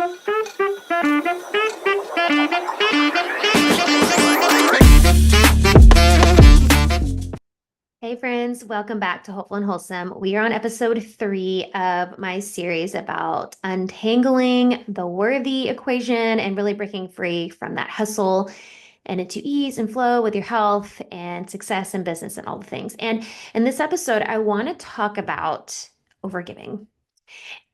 Hey friends, welcome back to Hopeful and Wholesome. We are on episode 3 of my series about untangling the worthy equation and really breaking free from that hustle and into ease and flow with your health and success and business and all the things. And in this episode, I want to talk about overgiving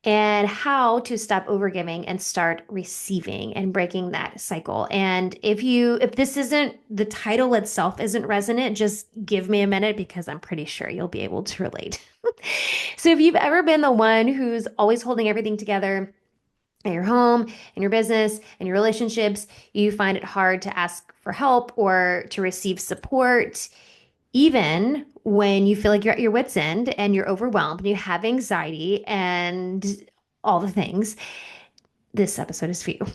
and how to stop overgiving and start receiving and breaking that cycle. And if this isn't the title itself isn't resonant, just give me a minute because I'm pretty sure you'll be able to relate. So if you've ever been the one who's always holding everything together in your home, in your business, in your relationships, you find it hard to ask for help or to receive support, even when you feel like you're at your wit's end and you're overwhelmed and you have anxiety and all the things, this episode is for you.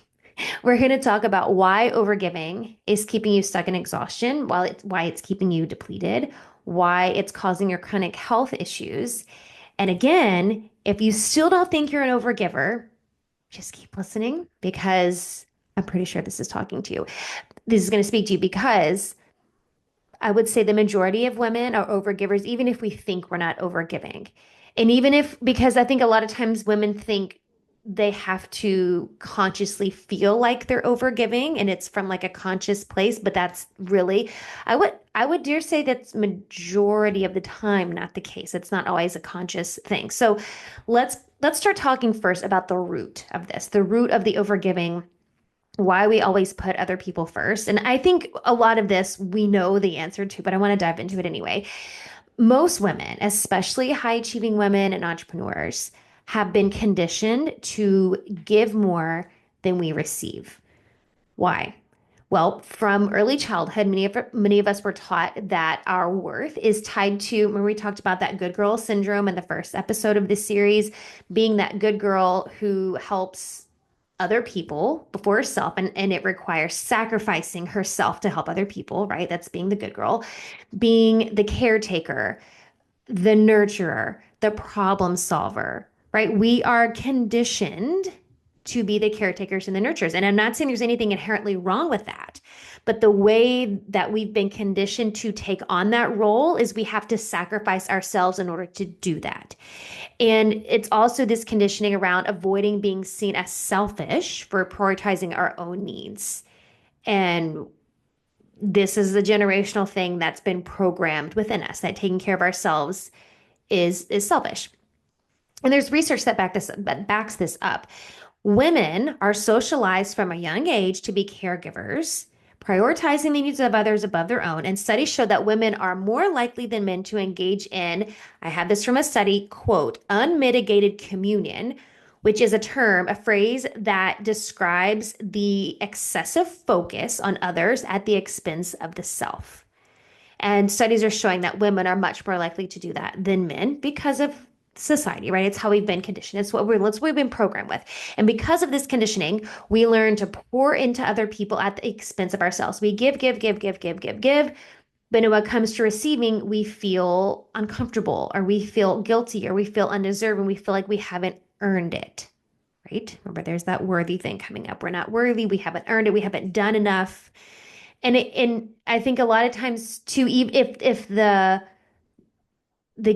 We're going to talk about why overgiving is keeping you stuck in exhaustion, why it's keeping you depleted, why it's causing your chronic health issues. And again, if you still don't think you're an overgiver, just keep listening because I'm pretty sure this is talking to you. This is going to speak to you because I would say the majority of women are overgivers, even if we think we're not overgiving. And even if, because I think a lot of times women think they have to consciously feel like they're overgiving and it's from like a conscious place, but that's really, I would dare say that's majority of the time not the case. It's not always a conscious thing. So let's start talking first about the root of this, the root of the overgiving, why we always put other people first. And I think a lot of this we know the answer to, but I want to dive into it anyway. Most women, especially high achieving women and entrepreneurs, have been conditioned to give more than we receive. Why? Well, from early childhood, many of us were taught that our worth is tied to, remember we talked about that good girl syndrome in the first episode of this series, being that good girl who helps other people before herself, and it requires sacrificing herself to help other people, right? That's being the good girl, being the caretaker, the nurturer, the problem solver, right? We are conditioned to be the caretakers and the nurturers. And I'm not saying there's anything inherently wrong with that, but the way that we've been conditioned to take on that role is we have to sacrifice ourselves in order to do that. And it's also this conditioning around avoiding being seen as selfish for prioritizing our own needs. And this is a generational thing that's been programmed within us that taking care of ourselves is selfish. And there's research that backs this up. Women are socialized from a young age to be caregivers, prioritizing the needs of others above their own. And studies show that women are more likely than men to engage in, I have this from a study, quote, unmitigated communion, which is a phrase that describes the excessive focus on others at the expense of the self. And studies are showing that women are much more likely to do that than men because of society, right? It's how we've been conditioned. It's what we've been programmed with. And because of this conditioning, we learn to pour into other people at the expense of ourselves. We give, give, give, give, give, give, give. But when it comes to receiving, we feel uncomfortable or we feel guilty or we feel undeserved and we feel like we haven't earned it, right? Remember, there's that worthy thing coming up. We're not worthy. We haven't earned it. We haven't done enough. And I think a lot of times too, if the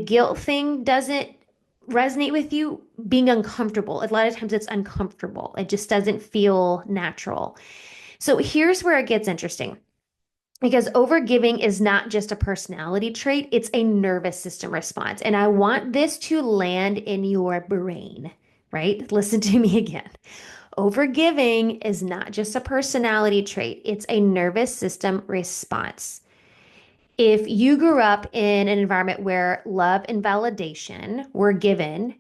guilt thing doesn't resonate with you, being uncomfortable, a lot of times it's uncomfortable. It just doesn't feel natural. So here's where it gets interesting. Because overgiving is not just a personality trait, it's a nervous system response. And I want this to land in your brain, right? Listen to me again. Overgiving is not just a personality trait, it's a nervous system response. If you grew up in an environment where love and validation were given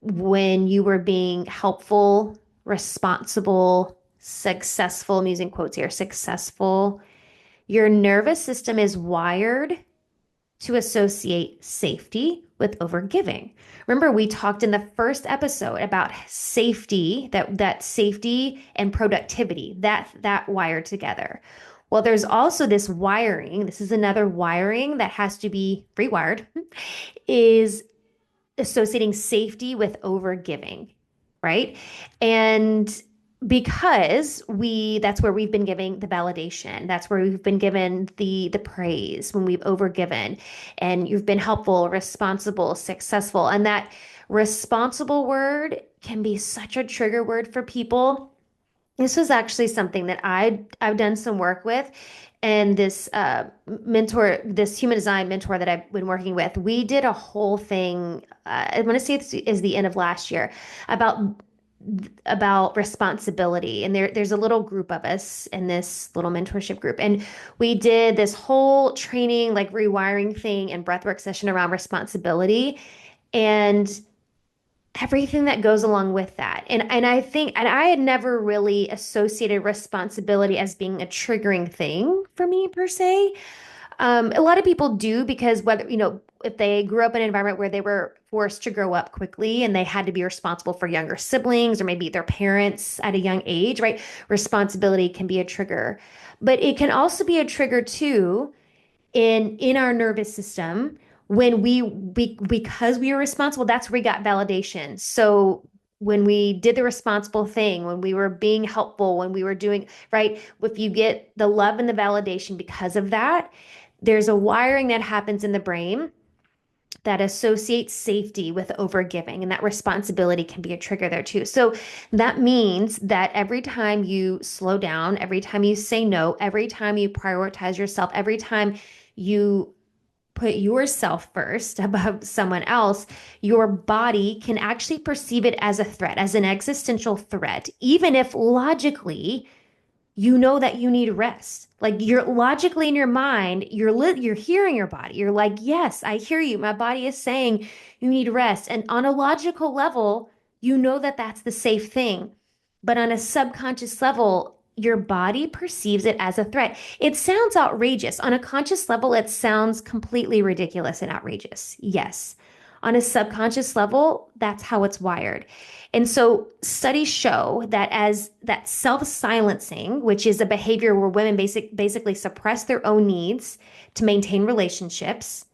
when you were being helpful, responsible, successful, I'm using quotes here, successful, your nervous system is wired to associate safety with overgiving. Remember, we talked in the first episode about safety, that safety and productivity, that wired together. Well, there's also this wiring. This is another wiring that has to be rewired, is associating safety with overgiving. right? And because that's where we've been giving the validation. That's where we've been given the praise when we've overgiven and you've been helpful, responsible, successful. And that responsible word can be such a trigger word for people. This was actually something that I've done some work with, and this mentor, this human design mentor that I've been working with, we did a whole thing. I want to say this is the end of last year about responsibility. And there's a little group of us in this little mentorship group, and we did this whole training, like rewiring thing and breathwork session around responsibility. And everything that goes along with that. And I think and I had never really associated responsibility as being a triggering thing for me per se. A lot of people do because whether, if they grew up in an environment where they were forced to grow up quickly and they had to be responsible for younger siblings or maybe their parents at a young age, right? Responsibility can be a trigger. But it can also be a trigger too in our nervous system when because we were responsible. That's where we got validation. So when we did the responsible thing, when we were being helpful, when we were doing right, if you get the love and the validation because of that, there's a wiring that happens in the brain that associates safety with overgiving, and that responsibility can be a trigger there too. So that means that every time you slow down, every time you say no, every time you prioritize yourself, every time you put yourself first above someone else, your body can actually perceive it as a threat, as an existential threat, even if logically you know that you need rest. Like you're logically in your mind, you're hearing your body. You're like, "Yes, I hear you. My body is saying you need rest." And on a logical level, you know that that's the safe thing. But on a subconscious level, your body perceives it as a threat. It sounds outrageous. On a conscious level, it sounds completely ridiculous and outrageous. Yes. On a subconscious level, that's how it's wired. And so studies show that as that self-silencing, which is a behavior where women basically suppress their own needs to maintain relationships,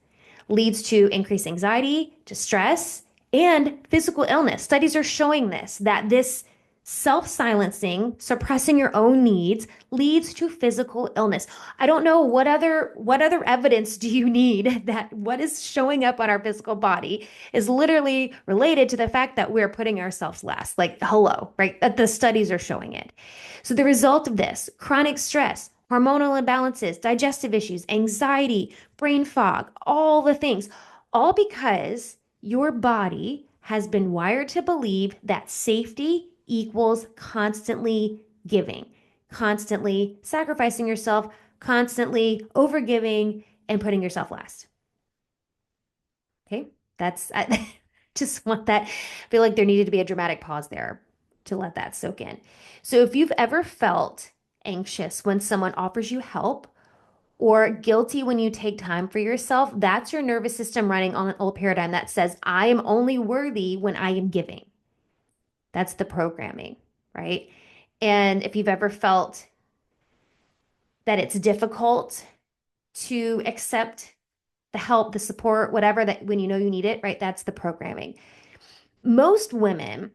leads to increased anxiety, distress, and physical illness. Studies are showing that this self-silencing, suppressing your own needs leads to physical illness. I don't know what other evidence do you need that what is showing up on our physical body is literally related to the fact that we're putting ourselves last. Like, hello, right? That the studies are showing it. So the result of this, chronic stress, hormonal imbalances, digestive issues, anxiety, brain fog, all the things, all because your body has been wired to believe that safety equals constantly giving, constantly sacrificing yourself, constantly overgiving, and putting yourself last. Okay, I just want that. I feel like there needed to be a dramatic pause there to let that soak in. So if you've ever felt anxious when someone offers you help, or guilty when you take time for yourself, that's your nervous system running on an old paradigm that says, I am only worthy when I am giving. That's the programming, right? And if you've ever felt that it's difficult to accept the help, the support, whatever that when you know you need it, right? That's the programming. Most women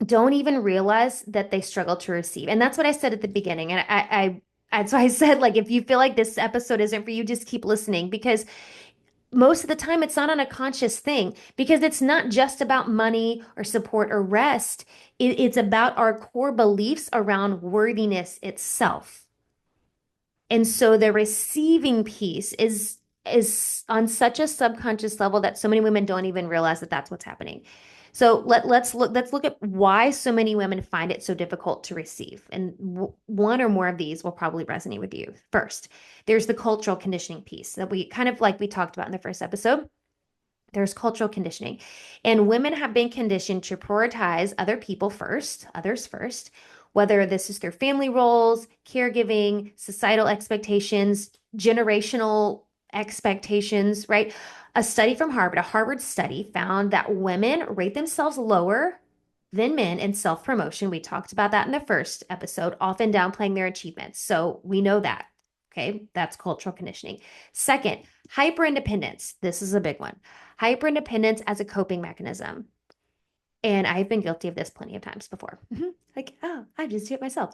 don't even realize that they struggle to receive. And that's what I said at the beginning. And that's why I said, like, if you feel like this episode isn't for you, just keep listening because most of the time it's not on a conscious thing because it's not just about money or support or rest. It's about our core beliefs around worthiness itself. And so the receiving piece is on such a subconscious level that so many women don't even realize that that's what's happening. So let's look at why so many women find it so difficult to receive. And one or more of these will probably resonate with you. First, there's the cultural conditioning piece that we kind of like we talked about in the first episode. There's cultural conditioning. And women have been conditioned to prioritize other people first, others first, whether this is their family roles, caregiving, societal expectations, generational expectations, right? A study from Harvard, a Harvard study found that women rate themselves lower than men in self-promotion. We talked about that in the first episode, often downplaying their achievements. So we know that. Okay, that's cultural conditioning. Second, hyper independence. This is a big one. Hyper independence as a coping mechanism. And I've been guilty of this plenty of times before. Like, oh, I just do it myself.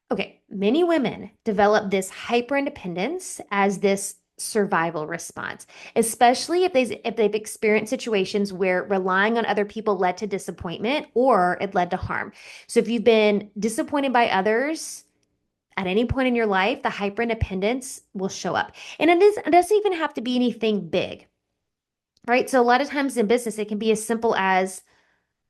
Okay, many women develop this hyper independence as this survival response, especially if they've experienced situations where relying on other people led to disappointment or it led to harm. So if you've been disappointed by others at any point in your life, the hyper independence will show up. And it doesn't even have to be anything big, right? So a lot of times in business, it can be as simple as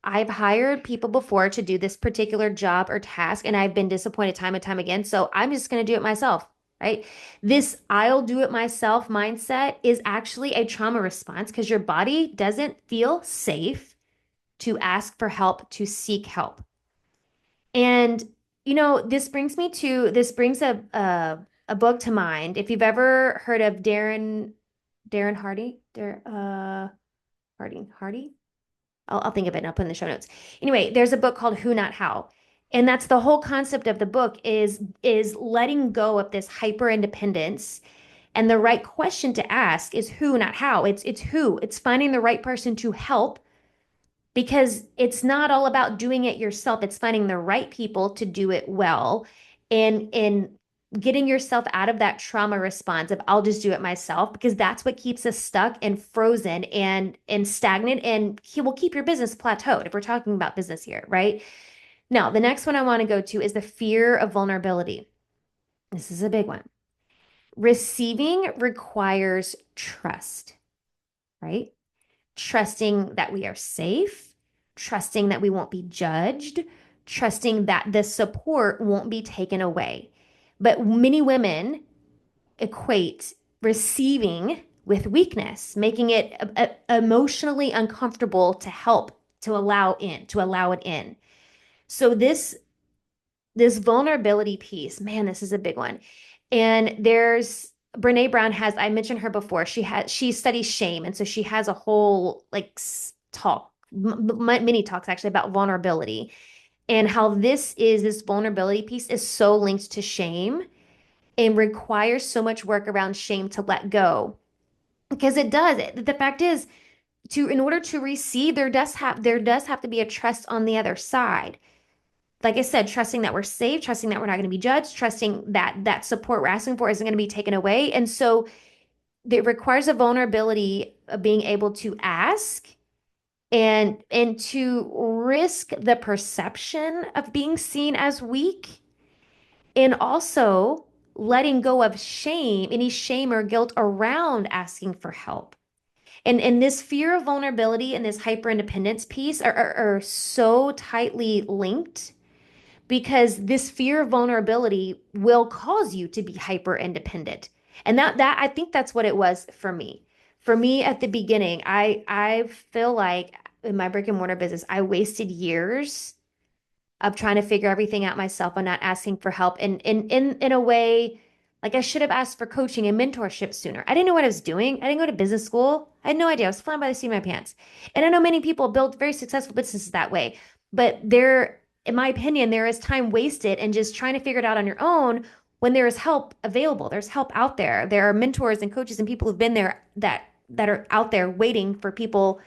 I've hired people before to do this particular job or task, and I've been disappointed time and time again. So I'm just going to do it myself, right? This I'll do it myself mindset is actually a trauma response because your body doesn't feel safe to ask for help, to seek help. And, this brings a book to mind. If you've ever heard of Darren Hardy, Hardy. I'll think of it and I'll put in the show notes. Anyway, there's a book called Who Not How. And that's the whole concept of the book is letting go of this hyper independence. And the right question to ask is who, not how. It's who. It's finding the right person to help because it's not all about doing it yourself. It's finding the right people to do it well and getting yourself out of that trauma response of I'll just do it myself because that's what keeps us stuck and frozen and stagnant and he will keep your business plateaued if we're talking about business here, right? Now, the next one I want to go to is the fear of vulnerability. This is a big one. Receiving requires trust, right? Trusting that we are safe, trusting that we won't be judged, trusting that the support won't be taken away. But many women equate receiving with weakness, making it emotionally uncomfortable to help, to allow it in. So this vulnerability piece, man, this is a big one. And there's Brene Brown has, I mentioned her before. She studies shame. And so she has a whole like talk, many talks actually about vulnerability and how this vulnerability piece is so linked to shame and requires so much work around shame to let go. Because it does. The fact is, in order to receive, there does have to be a trust on the other side. Like I said, trusting that we're safe, trusting that we're not going to be judged, trusting that that support we're asking for isn't going to be taken away. And so it requires a vulnerability of being able to ask and to risk the perception of being seen as weak and also letting go of shame, any shame or guilt around asking for help. And this fear of vulnerability and this hyper independence piece are so tightly linked because this fear of vulnerability will cause you to be hyper independent. And that I think that's what it was for me. For me at the beginning, I feel like in my brick and mortar business, I wasted years of trying to figure everything out myself and not asking for help. And in a way, like I should have asked for coaching and mentorship sooner. I didn't know what I was doing. I didn't go to business school. I had no idea. I was flying by the seat of my pants. And I know many people build very successful businesses that way. But in my opinion, there is time wasted in just trying to figure it out on your own when there is help available. There's help out there. There are mentors and coaches and people who've been there that are out there waiting for people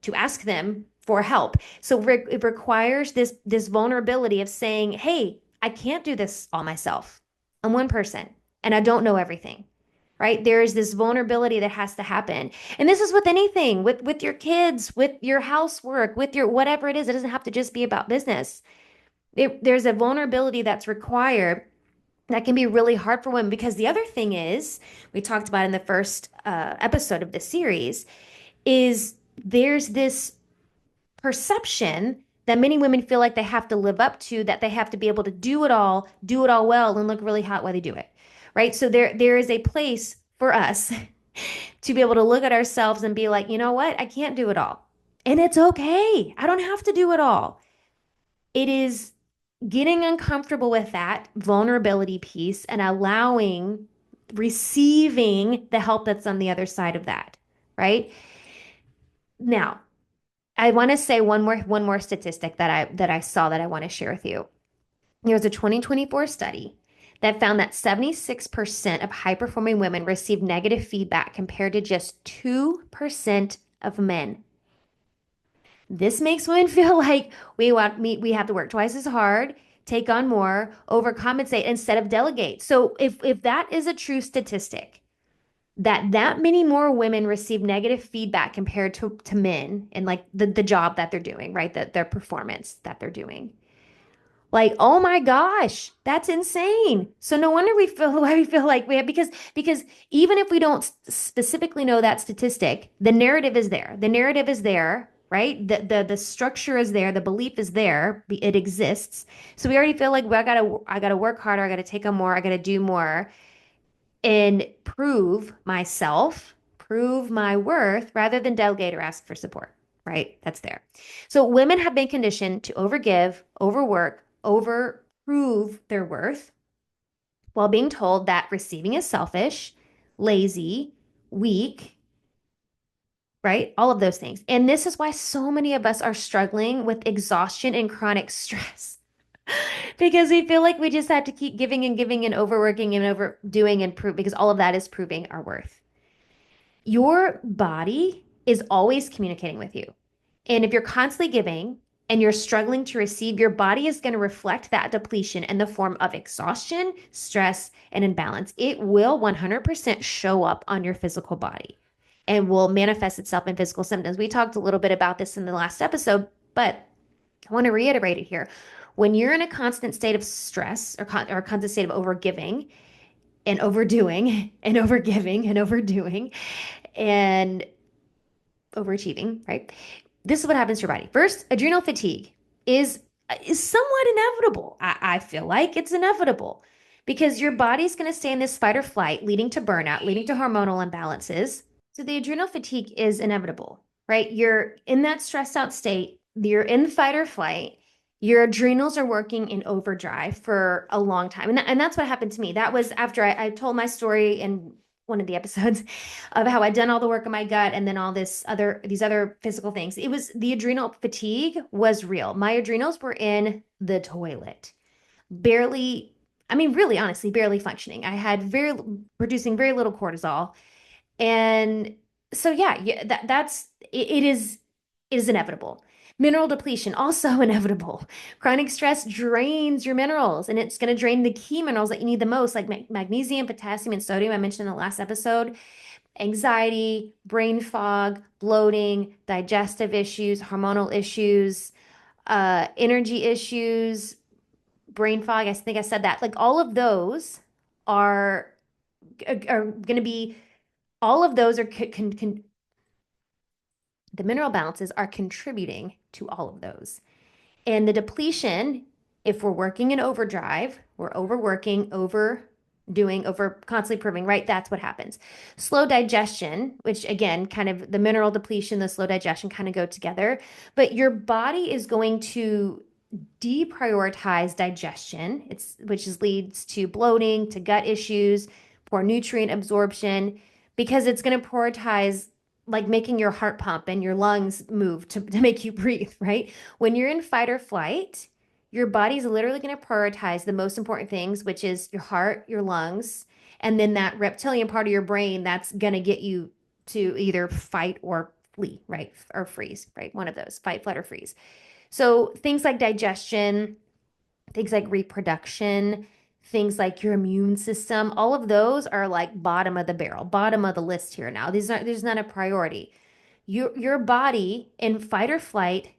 to ask them for help. So it requires this vulnerability of saying, "Hey, I can't do this all myself. I'm one person and I don't know everything." Right? There's this vulnerability that has to happen. And this is with anything, with your kids, with your housework, with your whatever it is. It doesn't have to just be about business. There's a vulnerability that's required that can be really hard for women because the other thing is, we talked about in the first episode of the series, is there's this perception that many women feel like they have to live up to, that they have to be able to do it all well, and look really hot while they do it. Right? So there is a place for us to be able to look at ourselves and be like, you know what? I can't do it all. And it's okay. I don't have to do it all. It is getting uncomfortable with that vulnerability piece and receiving the help that's on the other side of that, right? Now, I want to say one more statistic that I saw that I want to share with you. There was a 2024 study that found that 76% of high-performing women received negative feedback compared to just 2% of men. This makes women feel like we have to work twice as hard, take on more, overcompensate instead of delegate. So if that is a true statistic, that many more women receive negative feedback compared to men and like the job that they're doing, right? That their performance that they're doing. Like, oh my gosh, that's insane. So no wonder we feel the way we feel like we have because even if we don't specifically know that statistic, the narrative is there. The narrative is there, right? The structure is there, the belief is there, it exists. So we already feel like, well, I gotta work harder, I gotta take on more, I gotta do more and prove myself, prove my worth rather than delegate or ask for support, right? That's there. So women have been conditioned to overgive, overwork, over prove their worth while being told that receiving is selfish, lazy, weak, right? All of those things. And this is why so many of us are struggling with exhaustion and chronic stress. Because we feel like we just have to keep giving and overworking and overdoing and prove because all of that is proving our worth. Your body is always communicating with you. And if you're constantly giving and you're struggling to receive, your body is going to reflect that depletion in the form of exhaustion, stress, and imbalance. It will 100% show up on your physical body and will manifest itself in physical symptoms. We talked a little bit about this in the last episode, but I want to reiterate it here. When you're in a constant state of stress or a constant state of overgiving and overdoing and overgiving and overdoing and overachieving, right? This is what happens to your body. First, adrenal fatigue is is somewhat inevitable. I feel like it's inevitable because your body's going to stay in this fight or flight, leading to burnout, leading to hormonal imbalances. So the adrenal fatigue is inevitable, right? You're in that stressed out state, you're in fight or flight. Your adrenals are working in overdrive for a long time. And that's what happened to me. That was after I told my story in one of the episodes of how I'd done all the work in my gut and then all these other physical things. It was the adrenal fatigue was real. My adrenals were in the toilet, barely, I mean, really honestly, barely functioning. I had producing very little cortisol. And so yeah, that's it is inevitable. Mineral depletion also inevitable. Chronic stress drains your minerals and it's going to drain the key minerals that you need the most, like magnesium, potassium, and sodium I mentioned in the last episode. Anxiety, brain fog, bloating, digestive issues, hormonal issues, energy issues, brain fog. I think I said that. Like all of those are going to be all of those are the mineral balances are contributing to all of those. And the depletion, if we're working in overdrive, we're overworking, overdoing, over constantly proving, right? That's what happens. Slow digestion, which again, kind of the mineral depletion, the slow digestion kind of go together, but your body is going to deprioritize digestion, leads to bloating, to gut issues, poor nutrient absorption, because it's going to prioritize like making your heart pump and your lungs move to make you breathe, right? When you're in fight or flight, your body's literally going to prioritize the most important things, which is your heart, your lungs, and then that reptilian part of your brain that's going to get you to either fight or flee, right? Or freeze, right? One of those, fight, flight, or freeze. So things like digestion, things like reproduction, things like your immune system, all of those are like bottom of the barrel, bottom of the list here now. There's not a priority. Your body in fight or flight,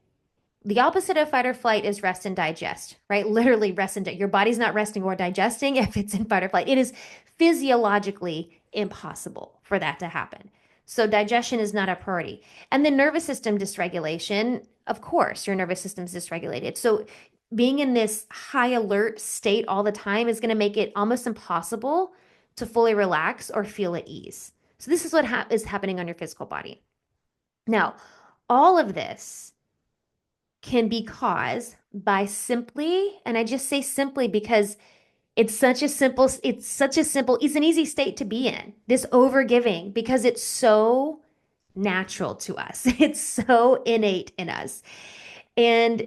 the opposite of fight or flight is rest and digest, right? Literally rest and your body's not resting or digesting if it's in fight or flight. It is physiologically impossible for that to happen. So digestion is not a priority. And the nervous system dysregulation, of course, your nervous system is dysregulated. So being in this high alert state all the time is going to make it almost impossible to fully relax or feel at ease. So this is what is happening on your physical body. Now, all of this can be caused by simply, and I just say simply because it's an easy state to be in, this overgiving, because it's so natural to us. It's so innate in us. And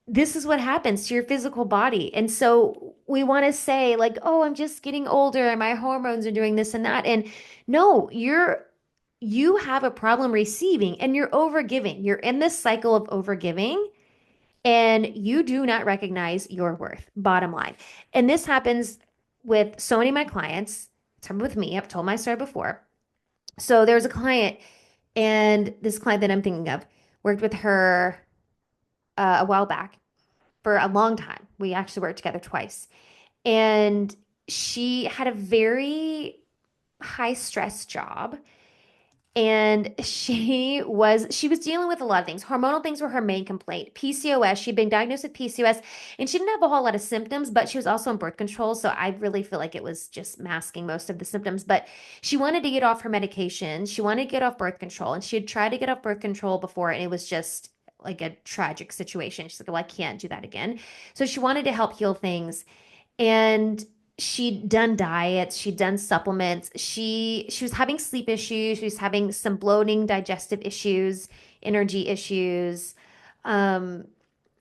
this is what happens to your physical body. And so we want to say, like, oh, I'm just getting older and my hormones are doing this and that. And no, you have a problem receiving and you're overgiving. You're in this cycle of overgiving and you do not recognize your worth, bottom line. And this happens with so many of my clients. It's happened with me. I've told my story before. So there's a client, and this client that I'm thinking of worked with her a while back for a long time. We actually worked together twice. And she had a very high stress job, and she was dealing with a lot of things. Hormonal things were her main complaint. PCOS, she'd been diagnosed with PCOS, and she didn't have a whole lot of symptoms, but she was also on birth control, so I really feel like it was just masking most of the symptoms. But she wanted to get off her medication, she wanted to get off birth control, and she had tried to get off birth control before, and it was just like a tragic situation. She's like, well, I can't do that again. So she wanted to help heal things, and she'd done diets, she'd done supplements. She was having sleep issues, she was having some bloating, digestive issues, energy issues. Um,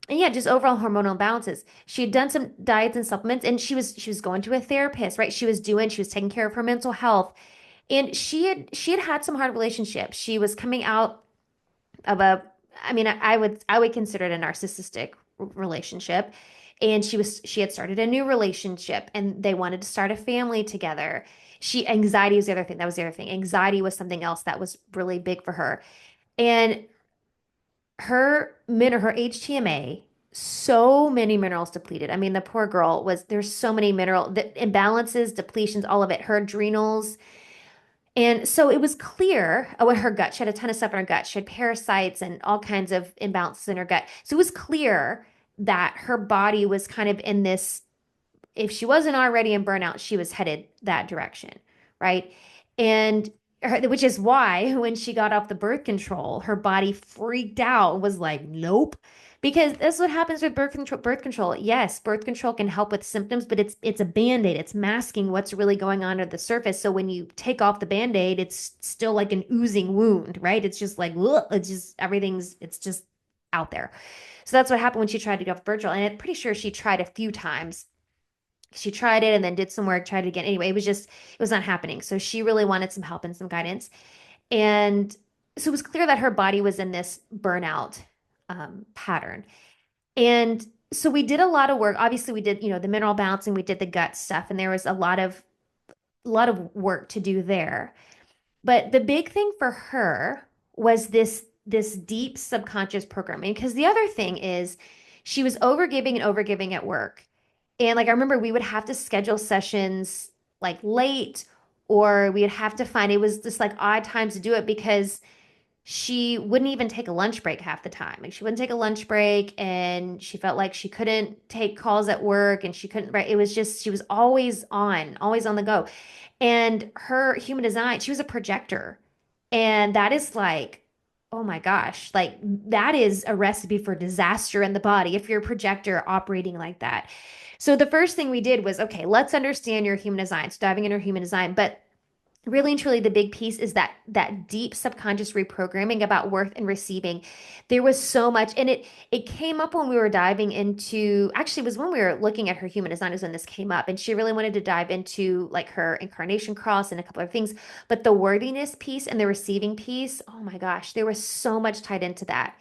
and yeah, just overall hormonal imbalances. She had done some diets and supplements, and she was going to a therapist, right? She was taking care of her mental health. And she had some hard relationships. She was coming out of a, I mean, I would consider it a narcissistic relationship. And she had started a new relationship, and they wanted to start a family together. Anxiety was the other thing. That was the other thing. Anxiety was something else that was really big for her. And her HTMA, so many minerals depleted. I mean, the poor girl there's so many the imbalances, depletions, all of it. Her adrenals, and so it was clear with her gut. She had a ton of stuff in her gut. She had parasites and all kinds of imbalances in her gut. So it was clear that her body was kind of in this, if she wasn't already in burnout, she was headed that direction, right? And which is why when she got off the birth control, her body freaked out and was like, nope. Because that's what happens with birth control. Birth control, yes, birth control can help with symptoms, but it's a band-aid. It's masking what's really going on under the surface. So when you take off the band-aid, it's still like an oozing wound, right? It's just like, ugh, it's just out there. So that's what happened when she tried to get off birth control. And I'm pretty sure she tried a few times. She tried it and then did some work, tried it again. Anyway, it was not happening. So she really wanted some help and some guidance. And so it was clear that her body was in this burnout pattern. And so we did a lot of work. Obviously, we did, the mineral balancing, we did the gut stuff, and there was a lot of work to do there. But the big thing for her was this deep subconscious programming. Because the other thing is she was overgiving and overgiving at work. And like I remember we would have to schedule sessions like late, or we'd have to find, it was just like odd times to do it because she wouldn't even take a lunch break half the time. Like she wouldn't take a lunch break, and she felt like she couldn't take calls at work, and she couldn't, right? It was just, she was always on the go. And her human design, she was a projector. And that is like, oh my gosh, like that is a recipe for disaster in the body if you're a projector operating like that. So the first thing we did was, okay, let's understand your human design. So diving into human design, but really and truly the big piece is that deep subconscious reprogramming about worth and receiving. There was so much, and it came up when we were diving into, actually it was when we were looking at her human design is when this came up, and she really wanted to dive into like her incarnation cross and a couple of things. But the worthiness piece and the receiving piece, oh my gosh, there was so much tied into that.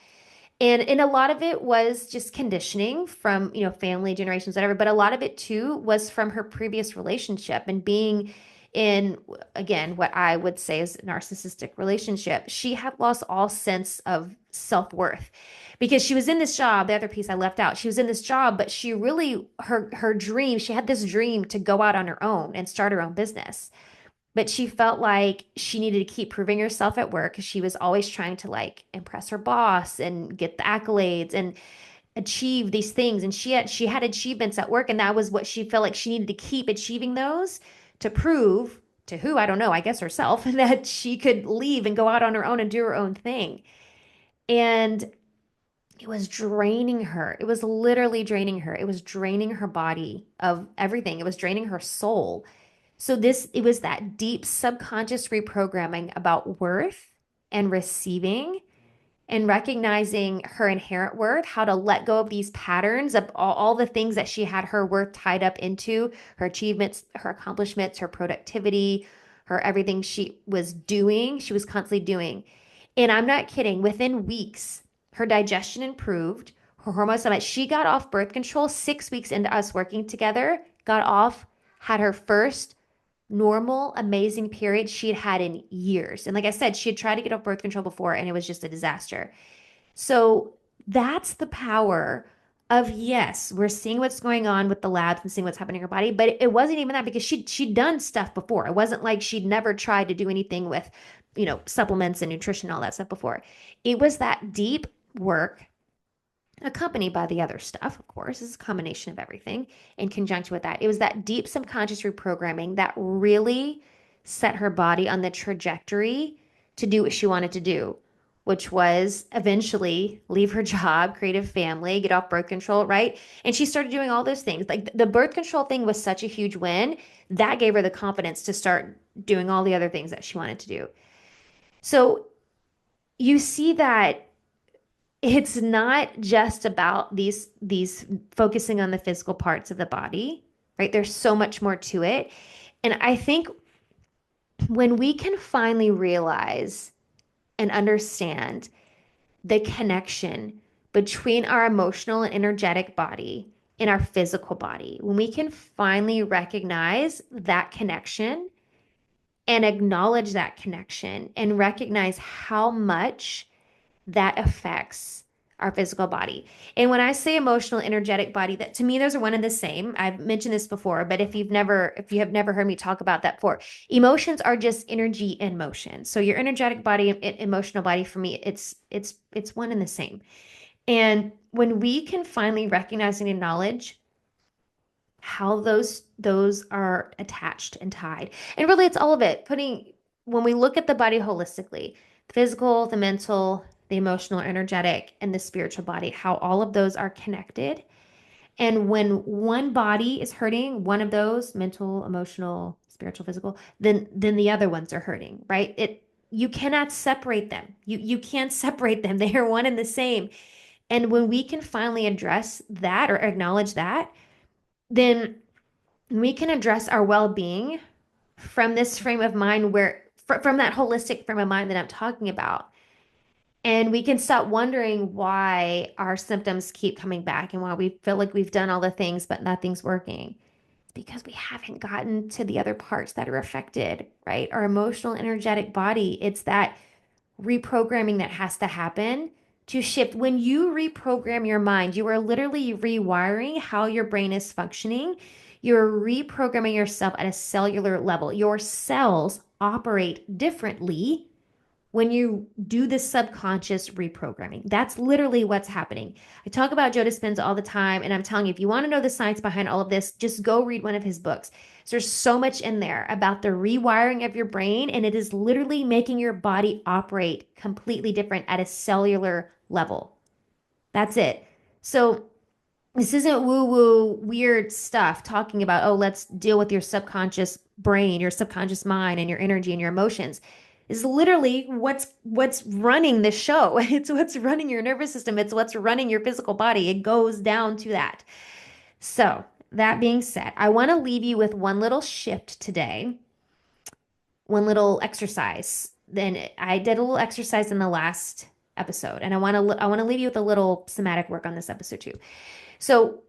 And a lot of it was just conditioning from, family, generations, whatever. But a lot of it too was from her previous relationship and being in, again, what I would say is a narcissistic relationship. She had lost all sense of self-worth because she was in this job. The other piece I left out, she was in this job, but she really, her dream, she had this dream to go out on her own and start her own business. But she felt like she needed to keep proving herself at work because she was always trying to like impress her boss and get the accolades and achieve these things. And she had achievements at work, and that was what she felt like she needed to keep achieving those to prove to who, I don't know, I guess herself, that she could leave and go out on her own and do her own thing. And it was draining her. It was literally draining her. It was draining her body of everything. It was draining her soul. So it was that deep subconscious reprogramming about worth and receiving and recognizing her inherent worth, how to let go of these patterns of all the things that she had her worth tied up into, her achievements, her accomplishments, her productivity, her everything she was doing, she was constantly doing. And I'm not kidding, within weeks, her digestion improved, her hormones, she got off birth control 6 weeks into us working together, got off, had her first normal, amazing period she'd had in years. And like I said, she had tried to get off birth control before and it was just a disaster. So that's the power of, yes, we're seeing what's going on with the labs and seeing what's happening in her body, but it wasn't even that because she'd done stuff before. It wasn't like she'd never tried to do anything with, supplements and nutrition, all that stuff before. It was that deep work accompanied by the other stuff, of course. It's a combination of everything in conjunction with that. It was that deep subconscious reprogramming that really set her body on the trajectory to do what she wanted to do, which was eventually leave her job, create a family, get off birth control, right? And she started doing all those things. Like the birth control thing was such a huge win that gave her the confidence to start doing all the other things that she wanted to do. So you see that it's not just about these focusing on the physical parts of the body, right? There's so much more to it. And I think when we can finally realize and understand the connection between our emotional and energetic body and our physical body, when we can finally recognize that connection and acknowledge that connection and recognize how much that affects our physical body. And when I say emotional, energetic body, that to me, those are one and the same. I've mentioned this before, but if you have never heard me talk about that before, emotions are just energy in motion. So your energetic body and emotional body, for me, it's one and the same. And when we can finally recognize and acknowledge how those are attached and tied, and really it's all of it, when we look at the body holistically, the physical, the mental, the emotional, energetic, and the spiritual body, how all of those are connected. And when one body is hurting, one of those, mental, emotional, spiritual, physical, then the other ones are hurting, right? You cannot separate them. You can't separate them. They are one and the same. And when we can finally address that or acknowledge that, then we can address our well-being from this frame of mind from that holistic frame of mind that I'm talking about. And we can stop wondering why our symptoms keep coming back and why we feel like we've done all the things, but nothing's working. It's because we haven't gotten to the other parts that are affected, right? Our emotional, energetic body. It's that reprogramming that has to happen to shift. When you reprogram your mind, you are literally rewiring how your brain is functioning. You're reprogramming yourself at a cellular level. Your cells operate differently when you do the subconscious reprogramming. That's literally what's happening. I talk about Joe Dispenza all the time, and I'm telling you, if you want to know the science behind all of this, just go read one of his books. So there's so much in there about the rewiring of your brain, and it is literally making your body operate completely different at a cellular level. That's it. So this isn't woo-woo weird stuff talking about, oh, let's deal with your subconscious brain, your subconscious mind, and your energy and your emotions. Is literally what's running the show. It's what's running your nervous system. It's what's running your physical body. It goes down to that. So that being said, I want to leave you with one little shift today, one little exercise. Then I did a little exercise in the last episode, and I want to leave you with a little somatic work on this episode too. So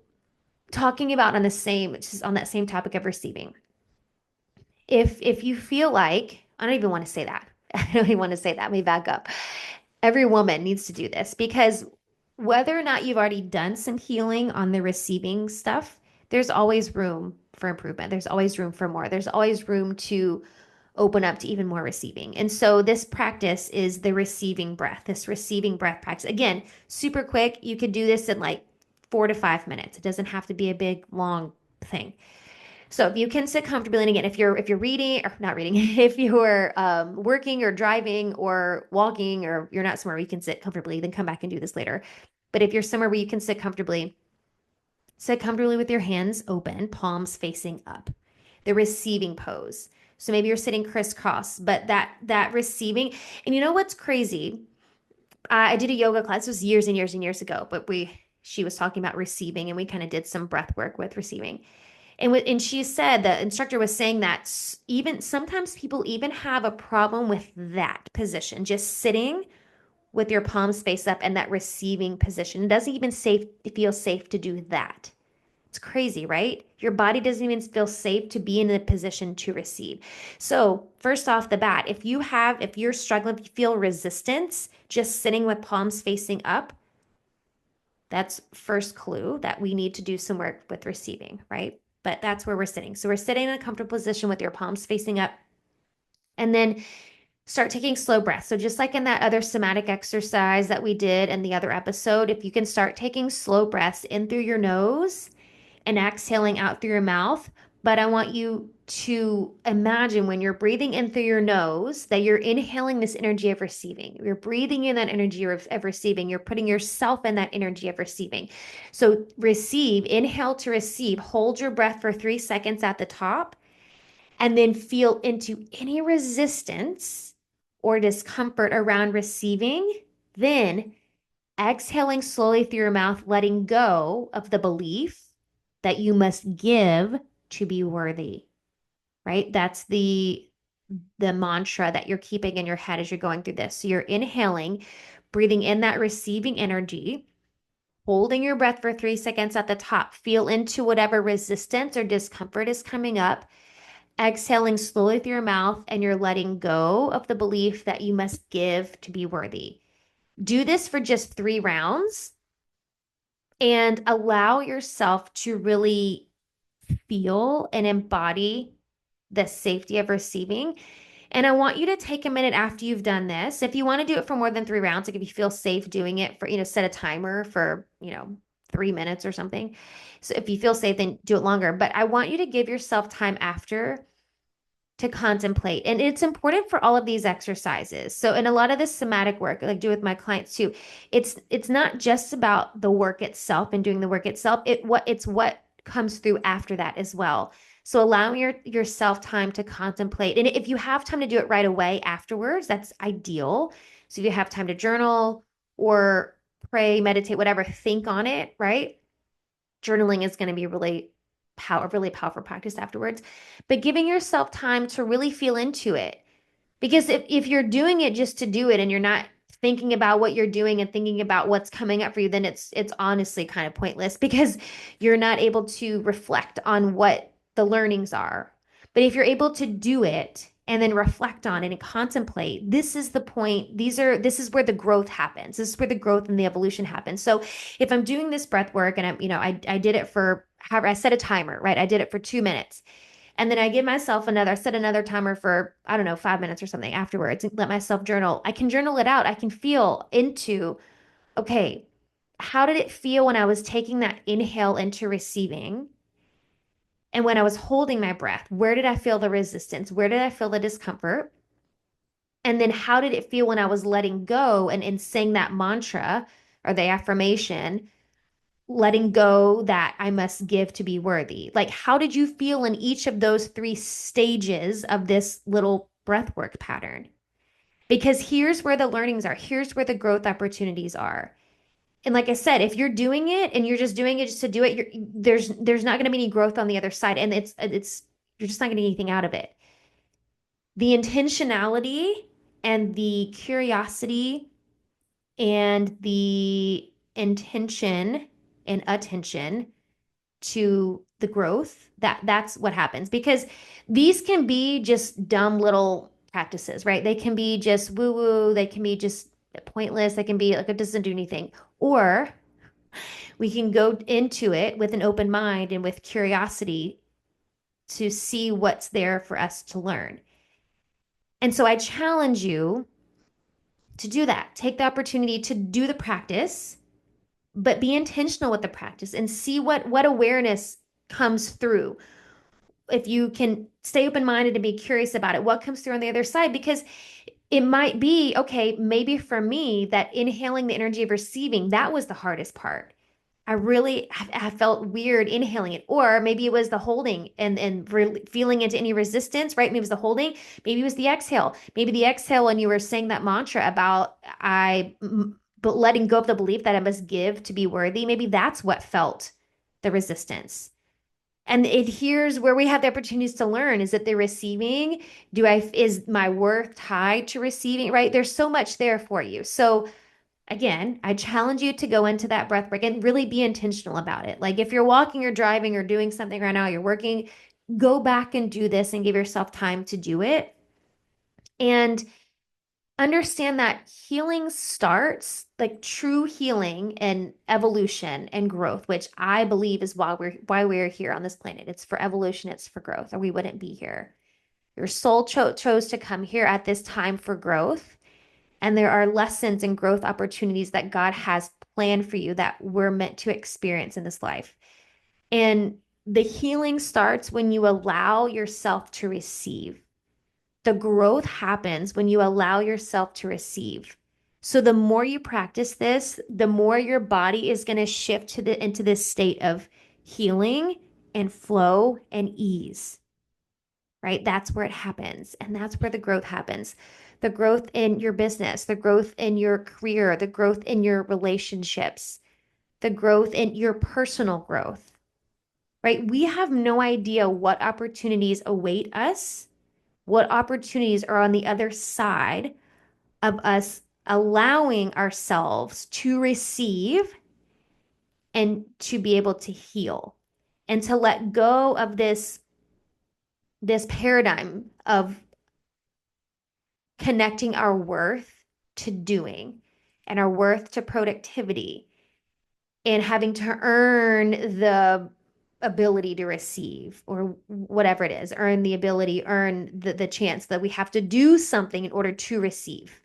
talking about just on that same topic of receiving. If you feel like, I don't even want to say that. I don't even want to say that. Let me back up. Every woman needs to do this because whether or not you've already done some healing on the receiving stuff, there's always room for improvement. There's always room for more. There's always room to open up to even more receiving. And so this practice is the receiving breath, this receiving breath practice. Again, super quick. You could do this in like 4 to 5 minutes. It doesn't have to be a big, long thing. So if you can sit comfortably, and again, if you're reading or not reading, if you're working or driving or walking or you're not somewhere where you can sit comfortably, then come back and do this later. But if you're somewhere where you can sit comfortably with your hands open, palms facing up, the receiving pose. So maybe you're sitting crisscross, but that receiving, and you know what's crazy? I did a yoga class. This was years and years and years ago, but she was talking about receiving, and we kind of did some breath work with receiving. And she said, the instructor was saying that even sometimes people even have a problem with that position, just sitting with your palms face up and that receiving position. It doesn't even feel safe to do that. It's crazy, right? Your body doesn't even feel safe to be in a position to receive. So, first off the bat, if you're struggling, if you feel resistance just sitting with palms facing up, that's first clue that we need to do some work with receiving, right? But that's where we're sitting. So, we're sitting in a comfortable position with your palms facing up. And then start taking slow breaths. So, just like in that other somatic exercise that we did in the other episode, if you can start taking slow breaths in through your nose and exhaling out through your mouth. But I want you to imagine when you're breathing in through your nose that you're inhaling this energy of receiving. You're breathing in that energy of receiving. You're putting yourself in that energy of receiving. So receive, inhale to receive, hold your breath for 3 seconds at the top, and then feel into any resistance or discomfort around receiving. Then exhaling slowly through your mouth, letting go of the belief that you must give to be worthy, right? That's the mantra that you're keeping in your head as you're going through this. So you're inhaling, breathing in that receiving energy, holding your breath for 3 seconds at the top. Feel into whatever resistance or discomfort is coming up. Exhaling slowly through your mouth, and you're letting go of the belief that you must give to be worthy. Do this for just 3 rounds and allow yourself to really feel and embody the safety of receiving. And I want you to take a minute after you've done this. If you want to do it for more than 3 rounds, like if you feel safe doing it for, set a timer for, 3 minutes or something. So if you feel safe, then do it longer. But I want you to give yourself time after to contemplate. And it's important for all of these exercises. So in a lot of this somatic work, like I do with my clients too, it's not just about the work itself and doing the work itself. It's what comes through after that as well. So allowing yourself time to contemplate. And if you have time to do it right away afterwards, that's ideal. So if you have time to journal or pray, meditate, whatever, think on it, right? Journaling is going to be really powerful practice afterwards. But giving yourself time to really feel into it. Because if you're doing it just to do it and you're not thinking about what you're doing and thinking about what's coming up for you, then it's honestly kind of pointless because you're not able to reflect on what the learnings are. But if you're able to do it and then reflect on it and contemplate, this is the point. This is where the growth happens. This is where the growth and the evolution happens. So if I'm doing this breath work and I did it for however, I set a timer, right? I did it for 2 minutes. And then I give myself set another timer for, I don't know, 5 minutes or something afterwards and let myself journal. I can journal it out. I can feel into, okay, how did it feel when I was taking that inhale into receiving? And when I was holding my breath, where did I feel the resistance? Where did I feel the discomfort? And then how did it feel when I was letting go and saying that mantra or the affirmation, letting go that I must give to be worthy? Like, how did you feel in each of those 3 stages of this little breathwork pattern? Because here's where the learnings are, here's where the growth opportunities are. And like I said, if you're doing it and you're just doing it just to do it, there's not going to be any growth on the other side, and it's you're just not going to get anything out of it. The intentionality and the curiosity and the intention and attention to the growth, that's what happens, because these can be just dumb little practices, right? They can be just woo woo, they can be just pointless, they can be like it doesn't do anything. Or we can go into it with an open mind and with curiosity to see what's there for us to learn. And so I challenge you to do that. Take the opportunity to do the practice, but be intentional with the practice and see what awareness comes through. If you can stay open-minded and be curious about it, what comes through on the other side? Because it might be, okay, maybe for me, that inhaling the energy of receiving, that was the hardest part. I felt weird inhaling it. Or maybe it was the holding and really feeling into any resistance, right? Maybe it was the holding, maybe it was the exhale. Maybe the exhale when you were saying that mantra about but letting go of the belief that I must give to be worthy, maybe that's what felt the resistance. And here's where we have the opportunities to learn. Is it the receiving? Is my worth tied to receiving, right? There's so much there for you. So again, I challenge you to go into that breath work and really be intentional about it. Like if you're walking or driving or doing something right now, you're working, go back and do this and give yourself time to do it. And understand that healing starts, like true healing and evolution and growth, which I believe is why we're here on this planet. It's for evolution, it's for growth, or we wouldn't be here. Your soul chose to come here at this time for growth. And there are lessons and growth opportunities that God has planned for you that we're meant to experience in this life. And the healing starts when you allow yourself to receive. The growth happens when you allow yourself to receive. So the more you practice this, the more your body is going to shift into this state of healing and flow and ease. Right? That's where it happens. And that's where the growth happens. The growth in your business, the growth in your career, the growth in your relationships, the growth in your personal growth, right? We have no idea what opportunities await us, what opportunities are on the other side of us allowing ourselves to receive and to be able to heal and to let go of this paradigm of connecting our worth to doing and our worth to productivity and having to earn the ability to receive or whatever it is, earn the ability, earn the chance that we have to do something in order to receive.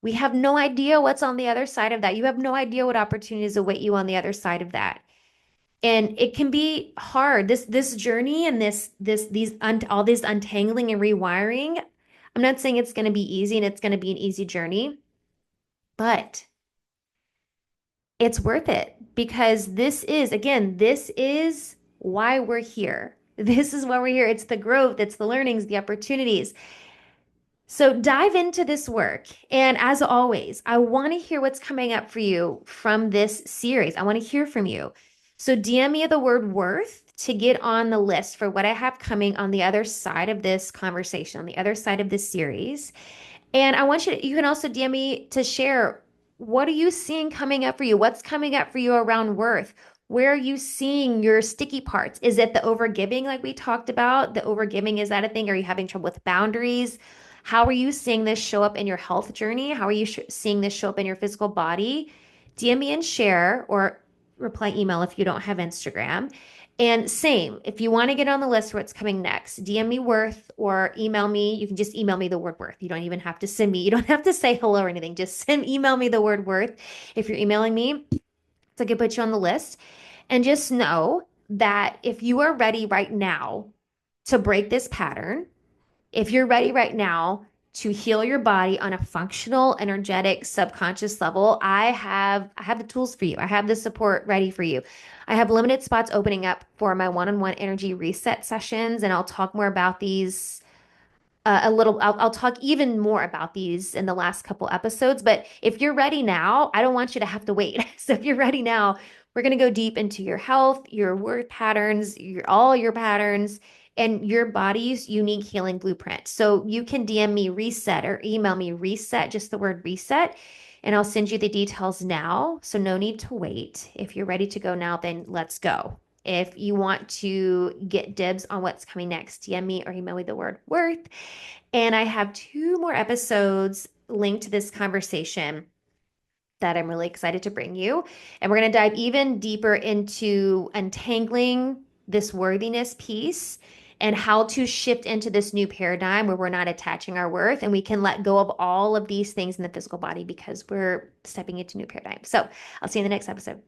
We have no idea what's on the other side of that. You have no idea what opportunities await you on the other side of that. And it can be hard. This journey and all this untangling and rewiring. I'm not saying it's going to be easy and it's going to be an easy journey, but it's worth it because this is why we're here. This is why we're here. It's the growth, it's the learnings, the opportunities. So dive into this work. And as always, I want to hear what's coming up for you from this series. I want to hear from you. So DM me the word worth to get on the list for what I have coming on the other side of this conversation, on the other side of this series. And I want you can also DM me to share, what are you seeing coming up for you? What's coming up for you around worth? Where are you seeing your sticky parts? Is it the overgiving like we talked about? The overgiving, is that a thing? Are you having trouble with boundaries? How are you seeing this show up in your health journey? How are you seeing this show up in your physical body? DM me and share, or reply email if you don't have Instagram. And same, if you want to get on the list for what's coming next, DM me worth or email me. You can just email me the word worth. You don't even have to send me. You don't have to say hello or anything. Just email me the word worth. If you're emailing me, so I can put you on the list. And just know that if you are ready right now to break this pattern, if you're ready right now to heal your body on a functional, energetic, subconscious level, I have the tools for you. I have the support ready for you. I have limited spots opening up for my one-on-one energy reset sessions, and I'll talk more about these I'll talk even more about these in the last couple episodes, but if you're ready now, I don't want you to have to wait. So if you're ready now, we're going to go deep into your health, your work patterns, all your patterns, and your body's unique healing blueprint. So you can DM me reset or email me reset, just the word reset, and I'll send you the details now. So no need to wait. If you're ready to go now, then let's go. If you want to get dibs on what's coming next, DM me or email me the word worth. And I have 2 more episodes linked to this conversation that I'm really excited to bring you. And we're going to dive even deeper into untangling this worthiness piece and how to shift into this new paradigm where we're not attaching our worth and we can let go of all of these things in the physical body because we're stepping into new paradigm. So I'll see you in the next episode.